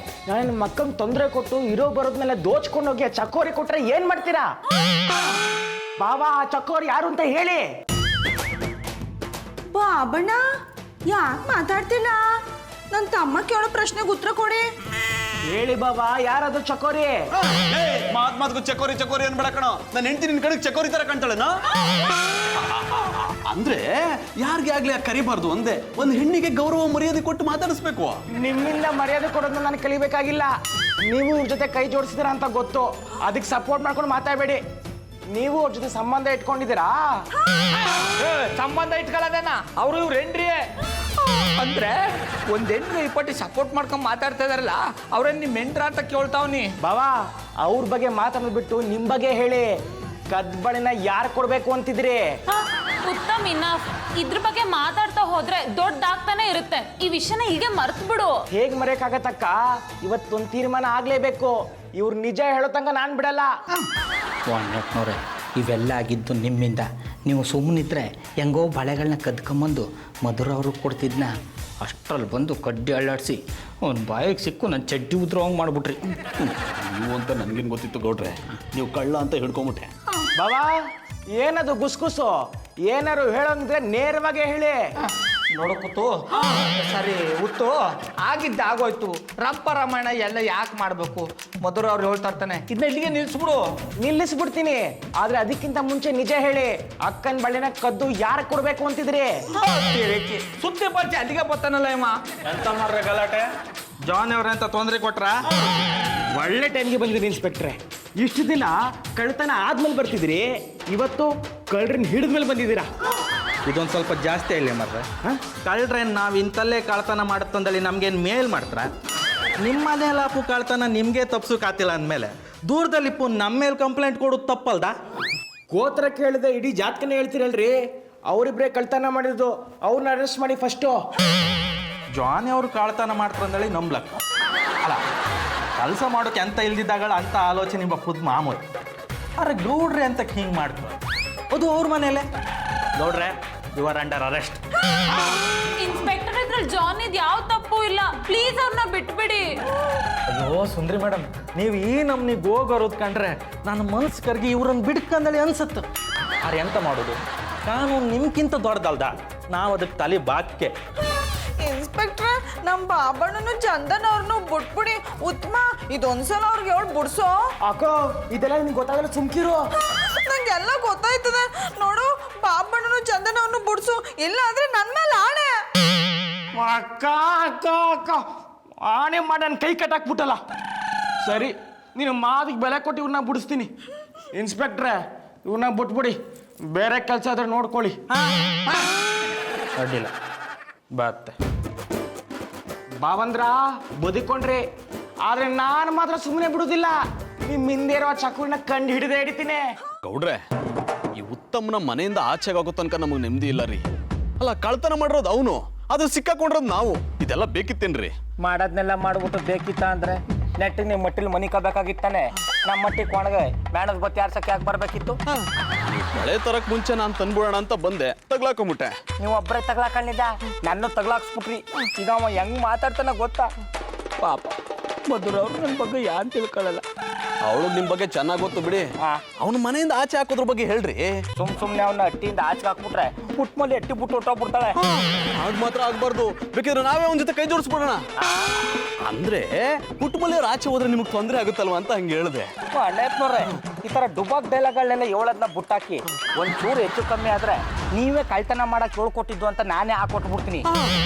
ನಾಳೆ ನಮ್ಮ ಮಕ್ಕಂಗೆ ತೊಂದರೆ ಕೊಟ್ಟು ಇರೋ ಬರೋದ್ಮೇಲೆ ದೋಚ್ಕೊಂಡು ಹೋಗಿ ಆ ಚಕೋರಿ ಕೊಟ್ರೆ ಏನ್ ಮಾಡ್ತೀರಾ? ಬಾಬಾ ಆ ಚಕೋರಿ ಯಾರು ಅಂತ ಹೇಳಿ. ಬಾಬಣ್ಣ ಯಾಕೆ ಮಾತಾಡ್ತಿಲ್ಲ? ನನ್ನ ತಮ್ಮ ಕೇಳೋ ಪ್ರಶ್ನೆಗೆ ಉತ್ತರ ಕೊಡಿ. ಹೇಳಿ ಬಾಬಾ, ಯಾರದು ಚಕೋರಿ? ಮಾತ್ಗೂ ಚಕೋರಿ ಚಕೋರಿ ಅನ್ಬೇಡ ಕಣ. ನನ್ನ ಹೆಂಡತಿ ನಿನ್ ಕಡೆಗೆ ಚಕೋರಿ ತರ ಕಾಣ್ತಾಳೆನಾ? ಅಂದ್ರೆ ಯಾರಿಗೆ ಆಗ್ಲಿ ಕರಿಬಾರ್ದು ಅಂದೆ. ಒಂದು ಹೆಣ್ಣಿಗೆ ಗೌರವ ಮರ್ಯಾದೆ ಕೊಟ್ಟು ಮಾತಾಡಿಸ್ಬೇಕು. ನಿಮ್ಮಿಂದ ಮರ್ಯಾದೆ ಕೊಡೋದನ್ನ ನಾನು ಕಲಿಬೇಕಾಗಿಲ್ಲ. ನೀವು ಇವ್ರ ಜೊತೆ ಕೈ ಜೋಡಿಸಿದಿರ ಅಂತ ಗೊತ್ತು, ಅದಕ್ಕೆ ಸಪೋರ್ಟ್ ಮಾಡ್ಕೊಂಡು ಮಾತಾಡಬೇಡಿ. ನೀವು ಅವ್ರ ಜೊತೆ ಸಂಬಂಧ ಇಟ್ಕೊಂಡಿದ್ದೀರಾ? ಸಂಬಂಧ ಇಟ್ಕೊಳ್ಳೋದೇನ? ಅವರು ಇವ್ರು ಹೆಂಡ್ರಿ ಅಂದ್ರೆ ಒಂದ್ ಹೆಣ್ಣು ಇಪ್ಪಟ್ಟಿ ಸಪೋರ್ಟ್ ಮಾಡ್ಕೊಂಡ್ ಮಾತಾಡ್ತಾ ಇದಾರಲ್ಲ, ಅವ್ರೇನ್ ನಿಮ್ ಹೆಂಡ್ರ ಅಂತ ಕೇಳ್ತಾವ್ನಿ. ಬಾಬಾ ಅವ್ರ ಬಗ್ಗೆ ಮಾತಾಡ್ಬಿಟ್ಟು ನಿಮ್ ಬಗ್ಗೆ ಹೇಳಿ. ಕದ್ಬಳಿನ ಯಾರು ಕೊಡ್ಬೇಕು ಅಂತಿದ್ರಿ? ಉತ್ತಮ್, ಇದ್ರ ಬಗ್ಗೆ ಮಾತಾಡ್ತಾ ಹೋದ್ರೆ ದೊಡ್ಡದಾಗ್ತಾನೆ ಇರುತ್ತೆ. ಈ ವಿಷಯನ ಹೀಗೆ ಮರ್ತು ಬಿಡು. ಹೇಗ್ ಮರೆಯಕ್ಕಾಗತ್ತಕ್ಕ? ಇವತ್ತೊಂದು ತೀರ್ಮಾನ ಆಗ್ಲೇಬೇಕು. ಇವ್ರು ನಿಜ ಹೇಳೋ ತನಕ ನಾನ್ ಬಿಡಲ್ಲ. ವಾಣ್ಯಪ್ಪನವ್ರೆ, ಇವೆಲ್ಲ ಆಗಿದ್ದು ನಿಮ್ಮಿಂದ. ನೀವು ಸುಮ್ಮನಿದ್ರೆ ಹೆಂಗೋ ಬಳೆಗಳನ್ನ ಕದ್ಕೊಂಬಂದು ಮಧುರ ಅವ್ರಿಗೆ ಕೊಡ್ತಿದ್ನ, ಅಷ್ಟರಲ್ಲಿ ಬಂದು ಕಡ್ಡಿ ಅಳ್ಳಾಡಿಸಿ ಅವ್ನ ಬಾಯಿಗೆ ಸಿಕ್ಕು ನನ್ನ ಚಡ್ಡಿ ಉದ್ರೋಂಗೆ ಮಾಡಿಬಿಟ್ರಿ. ನೀವು ಅಂತ ನನ್ಗೇನು ಗೊತ್ತಿತ್ತು ಗೌಡ್ರೆ, ನೀವು ಕಳ್ಳ ಅಂತ ಹಿಡ್ಕೊಂಬಿಟ್ಟೆ. ಬಾಬಾ ಏನದು ಗುಸ್ಗುಸು? ಏನಾರು ಹೇಳೋಂಗಿದ್ರೆ ನೇರವಾಗಿ ಹೇಳಿ. ನೋಡಕ್ಕೂತು ಸರಿ ಉತ್ತು, ಆಗಿದ್ದು ಆಗೋಯ್ತು. ರಂಪ ರಾಮಾಯಣ ಎಲ್ಲ ಯಾಕೆ ಮಾಡಬೇಕು? ಮಧುರ ಅವ್ರು ಹೇಳ್ತಾ ಇರ್ತಾನೆ, ಇದನ್ನ ಇಲ್ಲಿಗೆ ನಿಲ್ಲಿಸ್ಬಿಡು. ನಿಲ್ಲಿಸ್ಬಿಡ್ತೀನಿ, ಆದ್ರೆ ಅದಕ್ಕಿಂತ ಮುಂಚೆ ನಿಜ ಹೇಳಿ. ಅಕ್ಕನ ಬಳೆನ ಕದ್ದು ಯಾರು ಕೊಡ್ಬೇಕು ಅಂತಿದ್ರಿ? ಸುತ್ತಿ ಬರ್ತಿ ಅಲ್ಲಿಗೆ ಬರ್ತಾನಲ್ಲ ಇಮ್ಮ. ಎಂತ ಮಾಡ್ರೆ ಗಲಾಟೆ? ಜಾನ್ ಅವ್ರಂತ ತೊಂದರೆ ಕೊಟ್ರ? ಒಳ್ಳೆ ಟೈಮ್ಗೆ ಬಂದಿದ್ರಿ ಇನ್ಸ್ಪೆಕ್ಟ್ರೆ. ಇಷ್ಟು ದಿನ ಕಳ್ತನ ಆದ್ಮೇಲೆ ಬರ್ತಿದ್ರಿ, ಇವತ್ತು ಕಳ್ರನ್ನ ಹಿಡಿದ್ಮೇಲೆ ಬಂದಿದ್ದೀರಾ. ಇದೊಂದು ಸ್ವಲ್ಪ ಜಾಸ್ತಿ ಹೇಳಿ ಮರ್ರೆ. ಕಳ್ರೇನು ನಾವು ಇಂತಲ್ಲೇ ಕಳ್ತನ ಮಾಡುತ್ತಂದೇಳಿ ನಮ್ಗೇನು ಮೇಲ್ ಮಾಡ್ತಾರ? ನಿಮ್ಮನೆ ಲಾಪು ಕಳ್ತನ ನಿಮಗೆ ತಪ್ಸೋಕಾತಿಲ್ಲ ಅಂದಮೇಲೆ ದೂರದಲ್ಲಿಪ್ಪು ನಮ್ಮ ಮೇಲೆ ಕಂಪ್ಲೇಂಟ್ ಕೊಡೋದು ತಪ್ಪಲ್ದ? ಗೋತ್ರ ಕೇಳಿದೆ ಇಡೀ ಜಾತಕನೇ ಹೇಳ್ತೀರಲ್ರಿ. ಅವರಿಬ್ರೇ ಕಳ್ತನ ಮಾಡಿದ್ದು, ಅವ್ರನ್ನ ಅರೆಸ್ಟ್ ಮಾಡಿ ಫಸ್ಟು. ಜಾನಿ ಅವ್ರು ಕಳ್ತನ ಮಾಡ್ತಾರಂದೇಳಿ ನಂಬ್ಲಕ್ಕ ಅಲ್ಲ, ಕೆಲಸ ಮಾಡೋಕೆ ಅಂತ ಇಲ್ದಿದ್ದಾಗಳ ಅಂತ ಆಲೋಚನೆ ಬಪ್ಪುದು ಮಾಮೂಲಿ. ಅರೆ ಗೌಡ್ರೆ ಅಂತ ಹಿಂಗೆ ಮಾಡ್ತಾರೆ, ಅದು ಅವ್ರ ಮನೇಲೆ. ಗೌಡ್ರೆ, you are under arrest. Inspector, ಇದ್ರಲ್ಲಿ ಜಾನ್ ಇದ್ ಯಾವ ತಪ್ಪು ಇಲ್ಲ, ಪ್ಲೀಸ್ ಅವ್ರನ್ನ ಬಿಟ್ಬಿಡಿ. ಅಯ್ಯೋ ಸುಂದ್ರಿ ಮೇಡಮ್, ನೀವು ಈ ನಮ್ನಿ ಗೋಗರೋದ್ ಕಂಡ್ರೆ ನನ್ನ ಮನ್ಸು ಕರ್ಗಿ ಇವ್ರನ್ನ ಬಿಡ್ಕಂದಳಿ ಅನ್ಸತ್ತು. ಅರೆ ಎಂತ ಮಾಡೋದು, ಕಾನೂನು ನಿಮ್ಗಿಂತ ದೊಡ್ಡದಲ್ದ, ನಾವು ಅದಕ್ಕೆ ತಲೆ ಬಾಕ್ಕೆ. ಇನ್ಸ್ಪೆಕ್ಟ್ರೆ, ನಮ್ಮ ಬಾಬಣ್ಣನು ಚಂದನ್ ಅವ್ರನ್ನು ಬಿಟ್ಬಿಡಿ. ಉತ್ತಮ, ಇದೊಂದ್ಸಲ ಅವ್ರಿಗೆ ಹೇಳಿ ಬಿಡ್ಸೋ. ಅಕ್ಕೋ ಇದೆಲ್ಲ ನಿಮ್ಗೆ ಗೊತ್ತಾಗಲ್ಲ, ಸುಮ್ಕಿರು. ನಂಗೆಲ್ಲ ಗೊತ್ತಾಯ್ತದೆ ನೋಡು. ಬಾಬಣ್ಣನು ಚಂದನ್ ಅವ್ರನ್ನು ಬಿಡ್ಸು, ಇಲ್ಲ ಅಂದ್ರೆ ನನ್ ಮೇಲೆ ಆಣೆ. ಅಕ್ಕ ಅಕ್ಕ ಅಕ್ಕ ಆಣೆ ಮಾಡಿ ನನ್ನ ಕೈ ಕಟ್ಟಾಕ್ಬಿಟ್ಟಲ್ಲ. ಸರಿ, ನೀನು ಮಾದಿಗೆ ಬೆಲೆ ಕೊಟ್ಟು ಇವ್ರನ್ನ ಬಿಡಿಸ್ತೀನಿ. ಇನ್ಸ್ಪೆಕ್ಟ್ರೆ, ಇವ್ರನ್ನ ಬಿಟ್ಬಿಡಿ, ಬೇರೆ ಕೆಲಸ ಆದ್ರೆ ನೋಡ್ಕೊಳ್ಳಿ. ಅಡ್ಡಿಲ್ಲ ಬತ್ತೆ. ಬಾವಂದ್ರ ಬದುಕೊಂಡ್ರಿ, ಆದ್ರೆ ನಾನು ಮಾತ್ರ ಸುಮ್ಮನೆ ಬಿಡುದಿಲ್ಲ. ನಿಮ್ ಹಿಂದೆ ಇರೋ ಚಕುವಿನ ಕಂಡು ಹಿಡಿದೇ ಹಿಡಿತೀನಿ. ಗೌಡ್ರೆ, ಈ ಉತ್ತಮನ ಮನೆಯಿಂದ ಆಚೆಗೆ ಆಗೋ ತನಕ ನಮಗೆ ನೆಮ್ಮದಿ ಇಲ್ಲ ರೀ. ಅಲ್ಲ, ಕಳ್ತನ ಮಾಡಿರೋದು ಅವನು, ಅದು ಸಿಕ್ಕಾಕೊಂಡಿರೋದು ನಾವು. ಇದೆಲ್ಲ ಬೇಕಿತ್ತೇನ್ರಿ? ಮಾಡೋದ್ನೆಲ್ಲ ಮಾಡ್ಬಿಟ್ಟು ಬೇಕಿತ್ತ ಅಂದ್ರೆ ನೆಟ್ಟಿಗೆ ನಿಮ್ಮ ಮಟ್ಟಿಲಿ ಮನಿ ಕಬೇಕಾಗಿತ್ತಾನೆ. ನಮ್ಮ ಮಟ್ಟಿ ಕೊಣಗೆ ಬ್ಯಾಣದ ಬತ್ತಿ ಆರ್ಸಕ್ಕೆ ಯಾಕೆ ಬರ್ಬೇಕಿತ್ತು? ಬಳೆ ತರಕ್ ಮುಂಚೆ ನಾನು ತಂದ್ಬಿಡೋಣ ಅಂತ ಬಂದೆ, ತಗ್ಲಾಕೊಂಬಿಟ್ಟೆ. ನೀವು ಒಬ್ಬರೇ ತಗ್ಲಾಕೊಂಡಿದ್ದ, ನನ್ನ ತಗ್ಲಾಕ್ಸ್ಬಿಟ್ರಿ. ಈಗ ಅವ ಹೆಂಗ್ ಮಾತಾಡ್ತಾನ ಗೊತ್ತಾ? ಪಾಪ ಮಧುರ ಅವ್ರು ನನ್ನ ಬಗ್ಗೆ ಯಾನ್ ತಿಳ್ಕೊಳ್ಳಲ್ಲ. ಅವಳು ನಿಮ್ ಬಗ್ಗೆ ಚೆನ್ನಾಗಿ ಗೊತ್ತು ಬಿಡಿ. ಅವನ ಮನೆಯಿಂದ ಆಚೆ ಹಾಕೋದ್ರ ಬಗ್ಗೆ ಹೇಳ್ರಿ. ಸುಮ್ನೆ ಅವನ್ನ ಹಟ್ಟಿಯಿಂದ ಆಚೆ ಹಾಕ್ಬಿಟ್ರೆ ಪುಟ್ಮಲ್ಲಿ ಹಟ್ಟಿ ಬಿಟ್ಟು ಹೊಟ್ಟೋಗ್ಬಿಡ್ತಾಳೆ. ಆಗ ಮಾತ್ರ ಆಗ್ಬಾರ್ದು. ಬೇಕಿದ್ರೆ ನಾವೇ ಅವನ ಜೊತೆ ಕೈ ಜೋಡಿಸ್ಬಿಡೋಣ. ಅಂದ್ರೆ ಪುಟ್ಮಲ್ಲಿ ಆಚೆ ಹೋದ್ರೆ ನಿಮ್ಗೆ ತೊಂದರೆ ಆಗುತ್ತಲ್ವಾ ಅಂತ ಹಂಗೆ ಹೇಳಿದೆ. ಅಣ್ಣಯ್ಯನವ್ರೆ, ಈ ತರ ಡುಬಾಕ್ ಡೈಲಾಗ್ಗಳನ್ನೆಲ್ಲ ಹೇಳೋದನ್ನ ಬುಟ್ಟಾಕಿ ಒಂಚೂರು ಹೆಚ್ಚು ಕಮ್ಮಿ ಆದ್ರೆ ನೀವೇ ಕಳ್ತನ ಮಾಡಕ್ ಹೇಳ್ಕೊಟ್ಟಿದ್ದು ಅಂತ ನಾನೇ ಹಾಕೊಟ್ಬಿಡ್ತೀನಿ.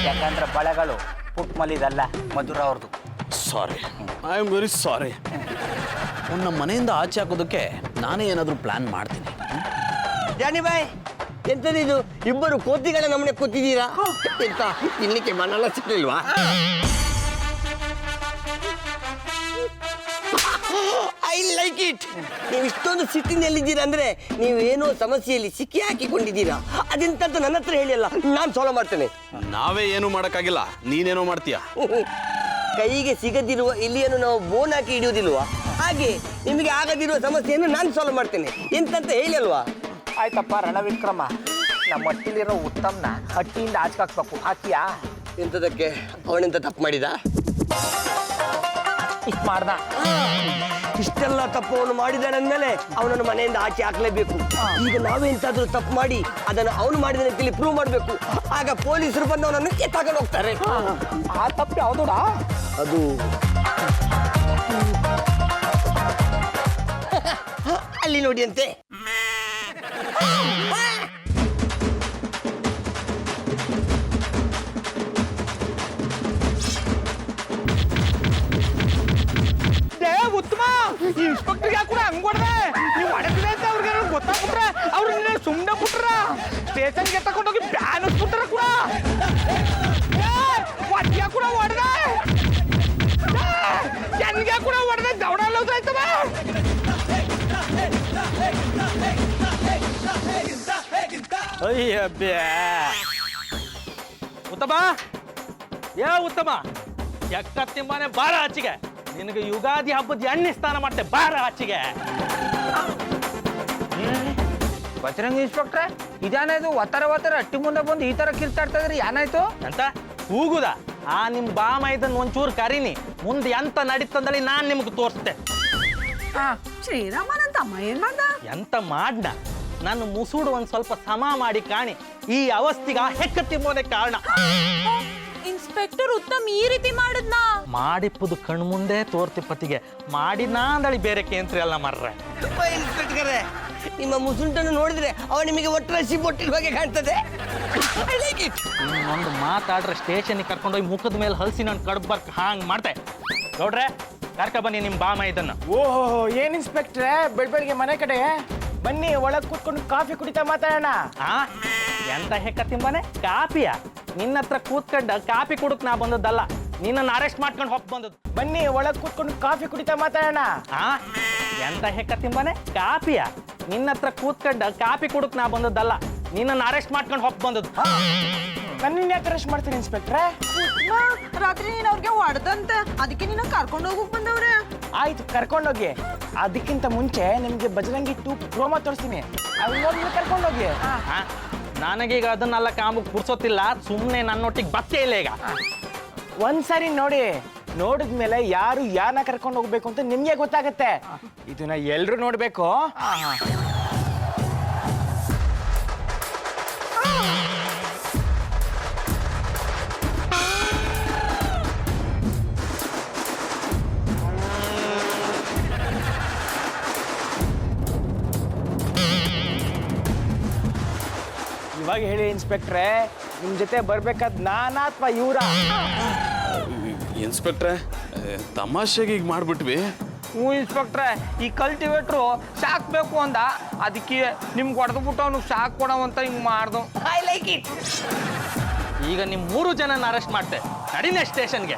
ಯಾಕಂದ್ರೆ ಬಳೆಗಳು ಪುಟ್ಮಲ್ಲಿದಲ್ಲ, ಮಧುರ ಅವ್ರದ್ದು. ಸಾರಿ, ಐ ಆಮ್ ವೆರಿ ಸಾರಿ. ನಮ್ಮ ಮನೆಯಿಂದ ಆಚೆ ಹಾಕೋದಕ್ಕೆ ನಾನೇ ಏನಾದರೂ ಪ್ಲಾನ್ ಮಾಡ್ತೀನಿ. ಜಾನಿ ಬಾಯ್, ಎಂತದಿದು ಇಬ್ಬರು ಕೋತಿಗಳ ನಮ್ಮನೆ ಕೂತಿದ್ದೀರಾ? ಎಂತ ತಿನ್ಲಿಕ್ಕೆ ಮನೆಲ್ಲ ಸಿಗ್ಲಿಲ್ವಾ? I like it. ನೀವು ಇಷ್ಟೊಂದು ಸಿಟ್ಟಿನಲ್ಲಿದ್ದೀರಾ ಅಂದ್ರೆ ನೀವು ಏನೋ ಸಮಸ್ಯೆಯಲ್ಲಿ ಸಿಕ್ಕಿ ಹಾಕಿಕೊಂಡಿದ್ದೀರಾ. ಅದೆಂತಂತ ನನ್ನ ಹತ್ರ ಹೇಳಿಲ್ಲ, ನಾನು ಸಾಲ್ವ್ ಮಾಡ್ತೇನೆ. ನಾವೇ ಏನು ಮಾಡೋಕ್ಕಾಗಿಲ್ಲ, ನೀನೇನೋ ಮಾಡ್ತೀಯ. ಕೈಗೆ ಸಿಗದಿರುವ ಇಲ್ಲಿಯನ್ನು ನಾವು ಬೋನ್ ಹಾಕಿ ಹಿಡಿಯೋದಿಲ್ವಾ? ಹಾಗೆ ನಿಮಗೆ ಆಗದಿರುವ ಸಮಸ್ಯೆಯನ್ನು ನಾನು ಸಾಲ್ವ್ ಮಾಡ್ತೇನೆ. ಎಂತಂತ ಹೇಳಿ ಅಲ್ವಾ? ಆಯ್ತಪ್ಪ ರಣವಿಕ್ರಮ, ನಮ್ಮ ಹಟ್ಟಿಲಿರೋ ಉತ್ತಮ್ನ ಹಟ್ಟಿಯಿಂದ ಆಚೆ ಹಾಕ್ಬೇಕು. ಹಾಕಿಯಾ? ಎಂತದಕ್ಕೆ? ಅವನೆಂತ ತಪ್ಪು ಮಾಡಿದ? ಇಷ್ಟು ಮಾಡ್ದ. ಇಷ್ಟೆಲ್ಲ ತಪ್ಪು ಅವನು ಮಾಡಿದಾನಂದ್ಮೇಲೆ ಅವನನ್ನು ಮನೆಯಿಂದ ಆಚೆ ಹಾಕ್ಲೇಬೇಕು. ಈಗ ನಾವೆಂತಾದ್ರೂ ತಪ್ಪು ಮಾಡಿ ಅದನ್ನು ಅವನು ಮಾಡಿದ ಅಂತೇಳಿ ಪ್ರೂವ್ ಮಾಡಬೇಕು. ಆಗ ಪೊಲೀಸರು ಬಂದು ಅವನನ್ನು ಎತ್ತಾಕೊಂಡು ಹೋಗ್ತಾರೆ. ಆ ತಪ್ಪು ಯಾವುದೂಡ? ಅದು ಅಲ್ಲಿ ನೋಡಿ ಅಂತೆ. ಉತ್ತಮ, ಈ ಇನ್ಸ್ಪೆಕ್ಟರ್ಗೆ ಕೂಡ ಹಂಗ್ ಕೊಡ್ದೆ. ನೀವು ಮಾಡಿದ್ರೆ ಅಂತ ಅವ್ರಿಗೆ ಗೊತ್ತಾಗ್ಬಿಟ್ರೆ ಅವ್ರು ಸುಮ್ಮನೆ ಬಿಟ್ರ ಸ್ಟೇಷನ್ಗೆ ತಗೊಂಡೋಗಿ ಬ್ಯಾನಿಸ್ಬಿಟ್ರ ಕೂಡ. ಒಟ್ಟಿಗೆ ಕೂಡ ಹೊಡೆದೆ, ಜನ್ಗೆ ಕೂಡ ಹೊಡೆದೆ, ದೌಡಲ್ಲ ಹೋದ್ರಾಯ್ತವ. ಉತ್ತಮ, ಉತ್ತಮ, ಎಕ್ಕ ತಿಂಬಾನೆ ಬಾರ ಆಚೆಗೆ. ನಿನಗೆ ಯುಗಾದಿ ಹಬ್ಬದ ಎಣ್ಣೆ ಸ್ನಾನ ಮಾಡ್ತೆ, ಬಾರ ಆಚೆಗೆ. ಬಜರಂಗ ಇನ್ಸ್ಪೆಕ್ಟ್ರೆ, ಇದೇನಾಯ್ತು? ಒತ್ತರ ಹಟ್ಟಿ ಮುಂದೆ ಬಂದು ಈ ತರ ಕಿರ್ಚಾಡ್ತಾ ಇದ್ರಿ, ಏನಾಯ್ತು ಅಂತ ಕೂಗುದ? ಆ ನಿಮ್ ಬಾಮ ಇದನ್ನ ಒಂಚೂರು ಕರೀನಿ, ಮುಂದೆ ಎಂತ ನಡೀತಂದಳಿ ನಾನ್ ನಿಮ್ಗೆ ತೋರಿಸ್ತೆ. ಶ್ರೀರಾಮನಂತ ಅಮ್ಮ ಏನ್ ಮಾಡ್ದ? ಎಂತ ಮಾಡ್ನ? ನಾನು ಮುಸುಡು ಒಂದ್ ಸ್ವಲ್ಪ ಸಮ ಮಾಡಿ ಕಾಣಿ. ಈ ಅವಸ್ಥಿಗ ಹೆಕ್ಕ ತಿಂಬೋನೆ ಕಾರಣ. ಇನ್ಸ್ಪೆಕ್ಟರ್ ಉತ್ತಮ್ ಈ ರೀತಿ ಮಾಡಿದ್ನಾ? ಮಾಡಿಪ್ಪುದು ಕಣ್ಮುಂದೆ ತೋರ್ತಿ ಪತಿಗೆ ಮಾಡಿದ್ನಾ ಅಂದಳಿ ಬೇರೆ ಕೇಂದ್ರ ಎಲ್ಲ ಮರ್ರೆ. ಇನ್ಸ್ಪೆಕ್ಟರ್, ನಿಮ್ಮ ಮುಸುಂಟನ್ನು ನೋಡಿದ್ರೆ ಅವ ನಿಮಗೆ ಒಟ್ಟರಸಿ ಬೊಟ್ಟಿನ ಬಗ್ಗೆ ಕಾಣ್ತದೆ. ಇನ್ನೊಂದು ಮಾತಾಡ್ರೆ ಸ್ಟೇಷನ್ಗೆ ಕರ್ಕೊಂಡೋಗಿ ಮುಖದ ಮೇಲೆ ಹಲಸಿನ ಕಡ್ಬರ್ಕ್ ಹಾಂಗ್ ಮಾಡ್ತೆ. ನೋಡ್ರೆ, ಕರ್ಕ ಬನ್ನಿ ನಿಮ್ ಬಾಮ ಇದನ್ನ. ಓಹೋ, ಏನ್ ಇನ್ಸ್ಪೆಕ್ಟ್ರೆ ಬೆಳಗ್ಗೆ ಮನೆ ಕಡೆ ಬನ್ನಿ, ಒಳಗ್ ಕೂತ್ಕೊಂಡು ಕಾಫಿ ಕುಡಿತಾ ಮಾತಾಡೋಣ. ಎಂತ ಹೆಕ್ಕ ತಿಂಬಾನೆ? ಕಾಪಿಯ? ನಿನ್ನ ಹತ್ರ ಕೂತ್ಕೊಂಡ ಕಾಪಿ ಕುಡಕ್ ನಾ ಬಂದದ್ದಲ್ಲ, ನಿನ್ನನ್ನು ಅರೆಸ್ಟ್ ಮಾಡ್ಕೊಂಡು ಹೋಗ್ ಬಂದದ್ದು. ಬನ್ನಿ, ಒಳಗ್ ಕೂತ್ಕೊಂಡು ಕಾಫಿ ಕುಡಿತಾ ಮಾತಾಡೋಣ. ಎಂತ ಹೆಕ್ಕ ತಿಂಬಾನೆ? ಕಾಪಿಯ? ನಿನ್ನ ಹತ್ರ ಕೂತ್ಕೊಂಡ ಕಾಪಿ ಕುಡಕ್ ನಾ ಬಂದದ್ದಲ್ಲ, ನಿನ್ನನ್ನು ಅರೆಸ್ಟ್ ಮಾಡ್ಕೊಂಡು ಹೋಗ್ ಬಂದದ್ದು. ನನ್ನನ್ನು ಯಾಕೆ ಅರೆಸ್ಟ್ ಮಾಡ್ತೀನಿ ಇನ್ಸ್ಪೆಕ್ಟ್ರೆ? ರಾತ್ರಿ ನೀನ್ ಅವ್ರಿಗೆ ಹೊಡೆದಂತೆ, ಅದಕ್ಕೆ ನಿನ್ನ ಕರ್ಕೊಂಡು ಹೋಗಕ್ ಬಂದವ್ರೆ. ಆಯ್ತು, ಕರ್ಕೊಂಡೋಗಿ. ಅದಕ್ಕಿಂತ ಮುಂಚೆ ನಿಮ್ಗೆ ಬಜರಂಗಿ 2 ಪ್ರೋಮೋ ತೋರಿಸ್ತೀನಿ, ಅಲ್ಲಿ ಕರ್ಕೊಂಡೋಗಿ. ನನಗೀಗ ಅದನ್ನೆಲ್ಲ ಕಾಂಬಕ್ ಪುರ್ಸೋತಿಲ್ಲ, ಸುಮ್ಮನೆ ನನ್ನೊಟ್ಟಿಗೆ ಬತ್ತೇ ಇಲ್ಲ ಈಗ. ಒಂದ್ಸರಿ ನೋಡಿ, ನೋಡಿದ್ಮೇಲೆ ಯಾರು ಯಾರನ್ನ ಕರ್ಕೊಂಡು ಹೋಗ್ಬೇಕು ಅಂತ ನಿಮ್ಗೆ ಗೊತ್ತಾಗತ್ತೆ. ಇದನ್ನ ಎಲ್ರು ನೋಡ್ಬೇಕು. ಇವಾಗ ಹೇಳಿ ಇನ್ಸ್ಪೆಕ್ಟ್ರೆ, ನಿಮ್ ಜೊತೆ ಬರ್ಬೇಕಾದ್ ನಾನಾ ಅಥವಾ ಇವ್ರ? ಇನ್ಸ್ಪೆಕ್ಟ್ರೆ, ತಮಾಷೆಗೆ ಈಗ ಮಾಡ್ಬಿಟ್ವಿ. ಹ್ಞೂ ಇನ್ಸ್ಪೆಕ್ಟ್ರೆ, ಈ ಕಲ್ಟಿವೇಟ್ರು ಸಾಕ್ಬೇಕು ಅಂದ, ಅದಕ್ಕೆ ನಿಮ್ಗೆ ಹೊಡೆದ್ಬಿಟ್ಟು ಅವ್ನಿಗೆ ಸಾಕ್ ಕೊಡವಂತ ಹಿಂಗೆ ಮಾಡ್ದು. I like it. ಈಗ ನಿಮ್ 3 ಜನನ ಅರೆಸ್ಟ್ ಮಾಡ್ತೆ, ನಡಿನೇ ಸ್ಟೇಷನ್ಗೆ.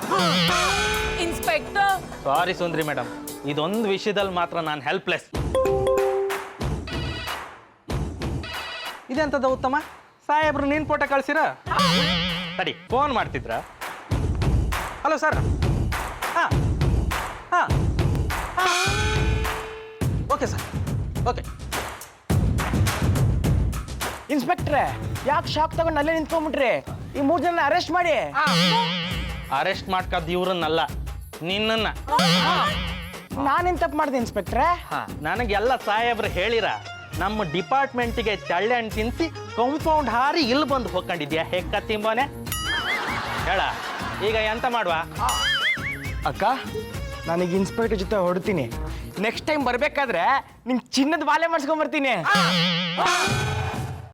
ಇನ್ಸ್ಪೆಕ್ಟರ್, ಸಾರಿ ಸುಂದ್ರಿ ಮೇಡಮ್, ಇದೊಂದು ವಿಷಯದಲ್ಲಿ ಮಾತ್ರ ನಾನು ಹೆಲ್ಪ್ಲೆಸ್. ಇದೆಂತದ ಉತ್ತಮ? ಸಾಹೇಬ್ರು ನೀನ್ ಫೋಟೋ ಕಳ್ಸಿರ? ತಡಿ, ಫೋನ್ ಮಾಡ್ತಿದ್ರ? Hello sir. Okay sir, okay. ಇನ್ಸ್ಪೆಕ್ಟ್ರೆ ಯಾಕೆ ಶಾಕ್ ತಗೊಂಡು ಅಲ್ಲೇ ನಿಂತ್ಕೊಂಡ್ಬಿಟ್ರಿ? ಈ 3 ಜನ ಅರೆಸ್ಟ್ ಮಾಡಿ. ಅರೆಸ್ಟ್ ಮಾಡ್ಕದ್ದು ಇವ್ರನ್ನಲ್ಲ, ನಿನ್ನನ್ನು. ನಾನೇನು ತಪ್ಪು ಮಾಡಿದೆ ಇನ್ಸ್ಪೆಕ್ಟ್ರೆ? ನನಗೆಲ್ಲ ಸಾಹೇಬ್ರು ಹೇಳಿರ, ನಮ್ಮ ಡಿಪಾರ್ಟ್ಮೆಂಟಿಗೆ ಚಳ್ಳೆ ಹಣ್ಣು ತಿನ್ನಿಸಿ ಕಾಂಪೌಂಡ್ ಹಾರಿ ಇಲ್ಲಿ ಬಂದು ಹೋಗ್ಕೊಂಡಿದ್ಯಾ ಹೆಕ್ಕ ತಿಂಬೋನೆ? ಹೇಳ ಈಗ ಎಂತ ಮಾಡುವ? ಅಕ್ಕ, ನನಗೆ ಇನ್ಸ್ಪೆಕ್ಟರ್ ಜೊತೆ ಹೊಡ್ತೀನಿ. ನೆಕ್ಸ್ಟ್ ಟೈಮ್ ಬರ್ಬೇಕಾದ್ರೆ ನಿಂಗೆ ಚಿನ್ನದ ಬಾಲೆ ಮಾಡಿಸ್ಕೊಂಬರ್ತೀನಿ.